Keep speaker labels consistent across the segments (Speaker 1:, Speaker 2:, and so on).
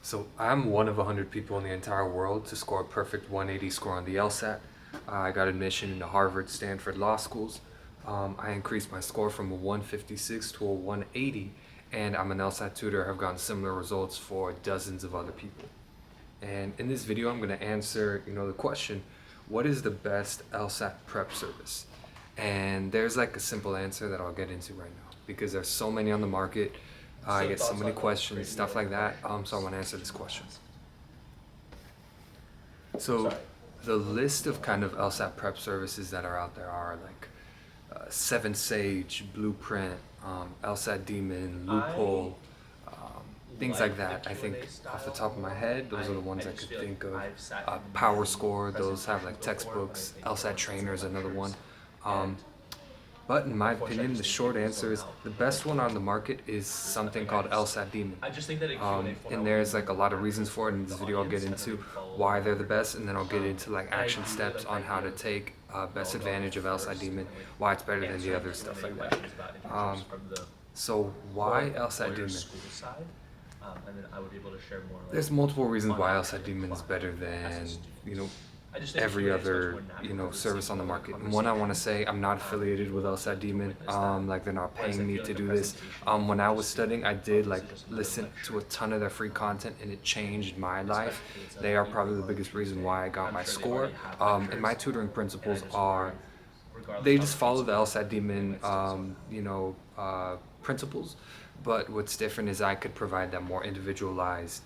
Speaker 1: So I'm one of 100 people in the entire world to score a perfect 180 score on the LSAT. I got admission into Harvard, Stanford law schools. I increased my score from a 156 to a 180, and I'm an LSAT tutor. I've gotten similar results for dozens of other people. And in this video, I'm going to answer, the question, what is the best LSAT prep service? And there's like a simple answer that I'll get into right now because there's so many on the market. I get so many questions, stuff like that. So I want to answer this question. So the list of kind of LSAT prep services that are out there are like Seven Sage, Blueprint, LSAT Demon, Loophole, things like that. I think off the top of my head, those are the ones I could think of. Power Score, those have like textbooks. LSAT Trainer is another one. But in my opinion, the short answer is the best one on the market is something called LSAT Demon. And there's like a lot of reasons for it. In this video, I'll get into why they're the best, and then I'll get into like action steps on how to take best advantage of LSAT Demon, why it's better than the other stuff like that. So why LSAT Demon? There's multiple reasons why LSAT Demon is better than every other service on the market. And one, I want to say I'm not affiliated with LSAT Demon. Like they're not paying me to do this. When I was studying, I did like listen to a ton of their free content, and it changed my life. They are probably the biggest reason why I got my score. And my tutoring principles are, they just follow the LSAT Demon principles, but what's different is I could provide them more individualized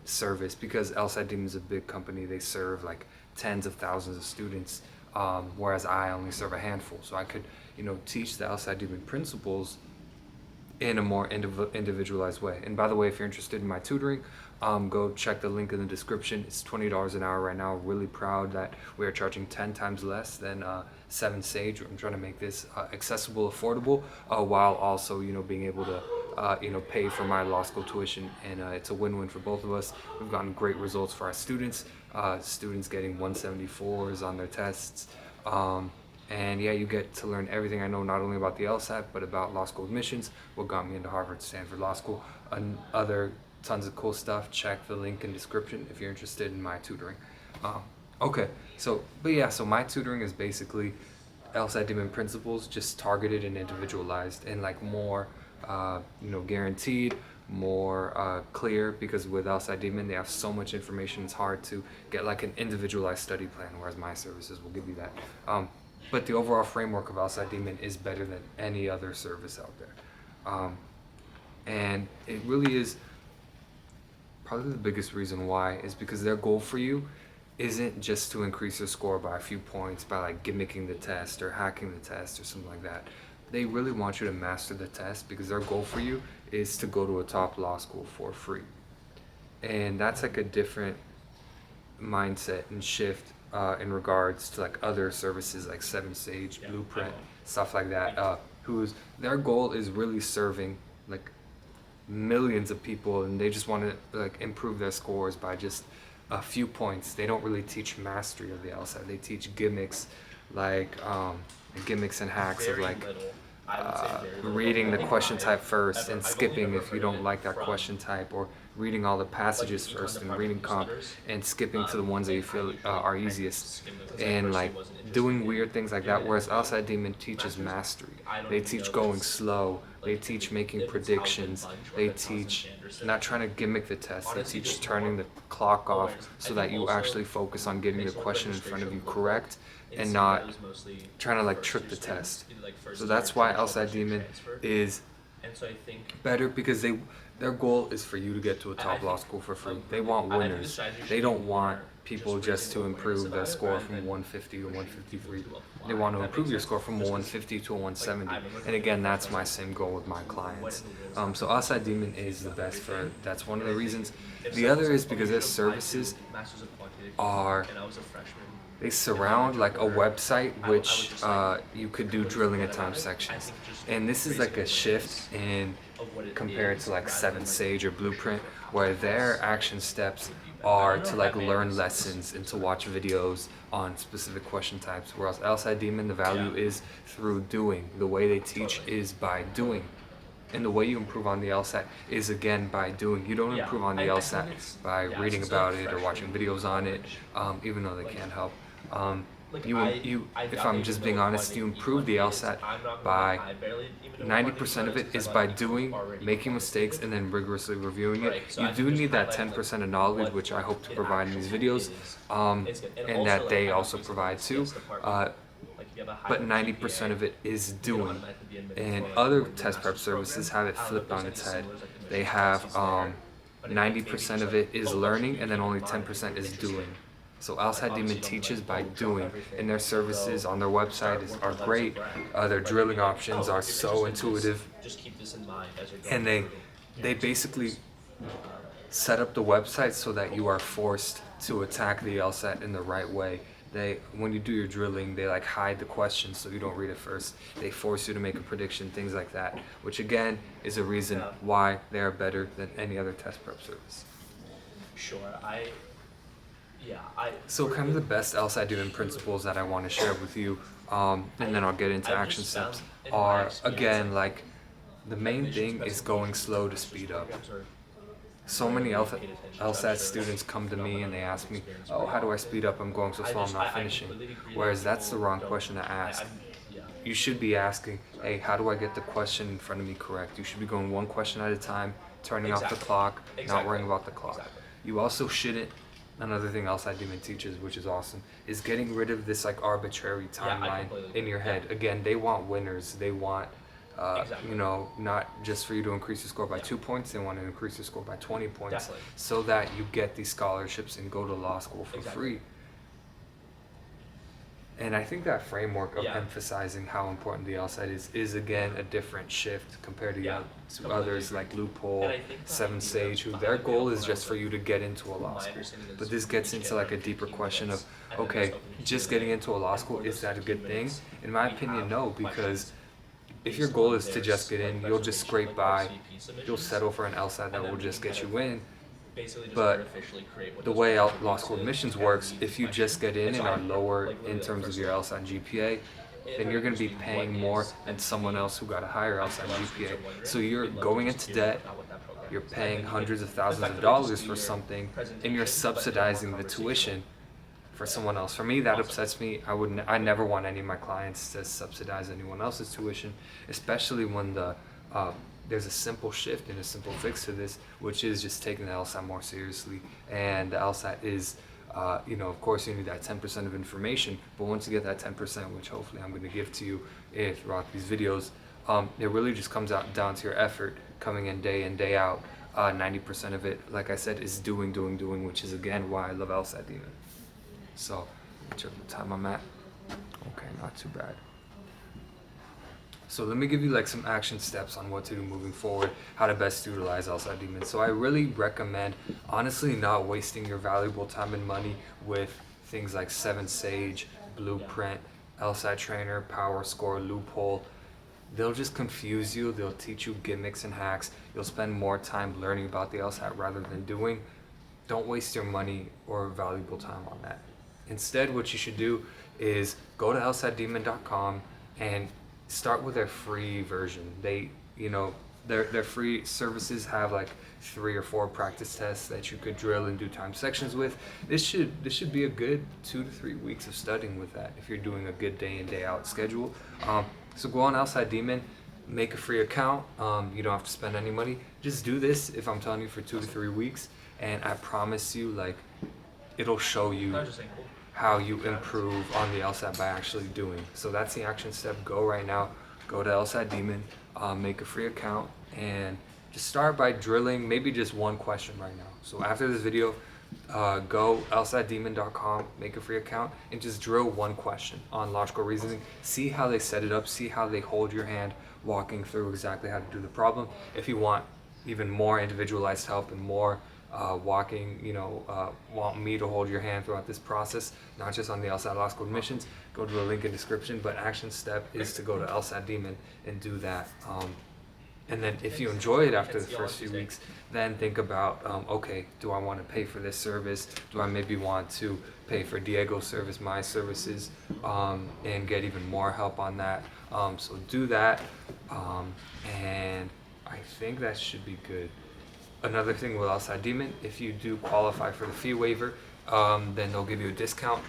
Speaker 1: service, because LSAT Demon is a big company. They serve like tens of thousands of students, whereas I only serve a handful. So I could teach the LSAT Demon principles in a more individualized way. And by the way, if you're interested in my tutoring, go check the link in the description. It's $20 an hour right now. Really proud that we are charging 10 times less than Seven Sage. I'm trying to make this accessible, affordable, while also being able to pay for my law school tuition, and it's a win-win for both of us. We've gotten great results for our students. Students getting 174s on their tests. And yeah, you get to learn everything I know, not only about the LSAT, but about law school admissions, what got me into Harvard, Stanford Law School, and other tons of cool stuff. Check the link in description if you're interested in my tutoring. Okay, so my tutoring is basically LSAT Demon principles, just targeted and individualized, and like more, guaranteed, more clear, because with LSAT Demon, they have so much information, it's hard to get like an individualized study plan, whereas my services will give you that. But the overall framework of LSAT Demon is better than any other service out there. And it really is probably the biggest reason why is because their goal for you isn't just to increase your score by a few points by like gimmicking the test or hacking the test or something like that. They really want you to master the test, because their goal for you is to go to a top law school for free. And that's like a different mindset and shift in regards to like other services like Seven Sage, Blueprint, stuff like that, their goal is really serving like millions of people, and they just want to like improve their scores by just a few points. They don't really teach mastery of the LSAT. They teach gimmicks, like gimmicks and hacks of like reading the question type first and skipping if you don't like that question type, or reading all the passages first and reading comp and skipping to the ones that you feel are easiest, and like doing weird things like that. Whereas LSAT Demon teaches mastery. They teach going slow. They teach making predictions. They teach not trying to gimmick the test. They teach turning the clock off so that you actually focus on getting the question in front of you correct, and not trying to like trick the test. So that's why LSAT Demon is better, because their goal is for you to get to a top law school for free. They want winners. They don't want people just to improve their score from 150 to 153. They want to improve your score from 150 to 170. And again, that's my same goal with my clients. So LSAT Demon is the best for, that's one of the reasons. The other is because their services they surround like a website, which you could do drilling at time sections. And this is like a shift in compared to like Seven Sage or Blueprint, where their action steps are to like learn lessons and to watch videos on specific question types. Whereas LSAT Demon, the value is through doing. The way they teach is by doing. And the way you improve on the LSAT is again by doing. You don't improve on the LSAT by reading about it or watching videos on it, even though they can help. If I'm just being honest, you improve the LSAT by 90% of it is by doing, making mistakes, and then rigorously reviewing it. You do need that 10% of knowledge, which I hope to provide in these videos, and that they also provide too. But 90% of it is doing. And other test prep services have it flipped on its head. They have 90% of it is learning, and then only 10% is doing. So LSAT Demon teaches by doing, and their services on their website are great. Their drilling options are so intuitive, and they basically set up the website so that you are forced to attack the LSAT in the right way. When you do your drilling, they like hide the questions so you don't read it first. They force you to make a prediction, things like that, which again is a reason why they are better than any other test prep service.
Speaker 2: Sure,
Speaker 1: So kind of the best LSAT Demon principles that I want to share with you, and then I'll get into action steps, are again like the main thing is going slow to speed up. So many LSAT students come to me and they ask me, oh, how do I speed up? I'm going so slow, I'm not finishing. Whereas that's the wrong question to ask. You should be asking, hey, how do I get the question in front of me correct? You should be going one question at a time, turning off the clock, not worrying about the clock. You also shouldn't, another thing LSAT Demon teaches, which is awesome, is getting rid of this like arbitrary timeline in your head. Again, they want winners. They want not just for you to increase your score by 2 points, they want to increase your score by 20 points so that you get these scholarships and go to law school for free. And I think that framework of emphasizing how important the LSAT is again a different shift compared to others like Loophole, Seven Sage, who their goal is just for you to get into a law school. But this gets into like a deeper question of, okay, just getting into a law school, is that a good thing? In my opinion, no, because if your goal is to just get in, you'll just scrape by, you'll settle for an LSAT that will just get you in. But the way law school admissions works, if you just get in and are lower in terms of your LSAT GPA, then you're going to be paying more than someone else who got a higher LSAT GPA. So you're going into debt, you're paying hundreds of thousands of dollars for something, and you're subsidizing the tuition for someone else. For me, that upsets me. I never want any of my clients to subsidize anyone else's tuition, especially when there's a simple shift and a simple fix to this, which is just taking the LSAT more seriously. And the LSAT is, of course you need that 10% of information, but once you get that 10%, which hopefully I'm going to give to you throughout these videos, it really just comes down to your effort coming in day out. 90% of it, like I said, is doing, which is again why I love LSAT Demon. So, check what time I'm at. Okay, not too bad. So let me give you like some action steps on what to do moving forward, how to best utilize LSAT Demon. So I really recommend, honestly, not wasting your valuable time and money with things like Seven Sage, Blueprint, LSAT Trainer, Power Score, Loophole. They'll just confuse you. They'll teach you gimmicks and hacks. You'll spend more time learning about the LSAT rather than doing. Don't waste your money or valuable time on that. Instead, what you should do is go to lsatdemon.com and start with their free version. Their free services have like 3 or 4 practice tests that you could drill and do time sections with. This should be a good 2 to 3 weeks of studying with that if you're doing a good day in day out schedule. So go on LSAT Demon, make a free account. You don't have to spend any money. Just do this if I'm telling you for 2 to 3 weeks, and I promise you, like, it'll show you how you improve on the LSAT by actually doing. So that's the action step. Go right now, go to LSAT Demon, make a free account, and just start by drilling maybe just one question right now. So after this video, go lsatdemon.com, make a free account, and just drill one question on logical reasoning. See how they set it up, see how they hold your hand walking through exactly how to do the problem. If you want even more individualized help and more want me to hold your hand throughout this process, not just on the LSAT Law School admissions, go to the link in description. But action step is to go to LSAT Demon and do that. And then if you enjoy it after the first few weeks, then think about, okay, do I want to pay for this service? Do I maybe want to pay for Diego's service, my services, and get even more help on that? So do that. And I think that should be good. Another thing with LSAT Demon, if you do qualify for the fee waiver, then they'll give you a discount.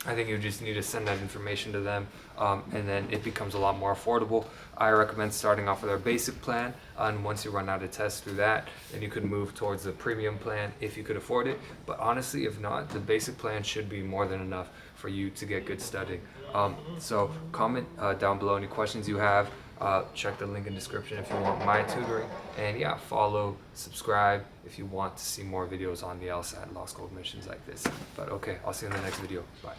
Speaker 1: I think you just need to send that information to them, and then it becomes a lot more affordable. I recommend starting off with our basic plan, and once you run out of tests through that, then you could move towards the premium plan if you could afford it. But honestly, if not, the basic plan should be more than enough for you to get good studying. So comment down below any questions you have. Check the link in the description if you want my tutoring, and yeah, follow, subscribe if you want to see more videos on the LSAT law school admissions like this. But okay, I'll see you in the next video. Bye.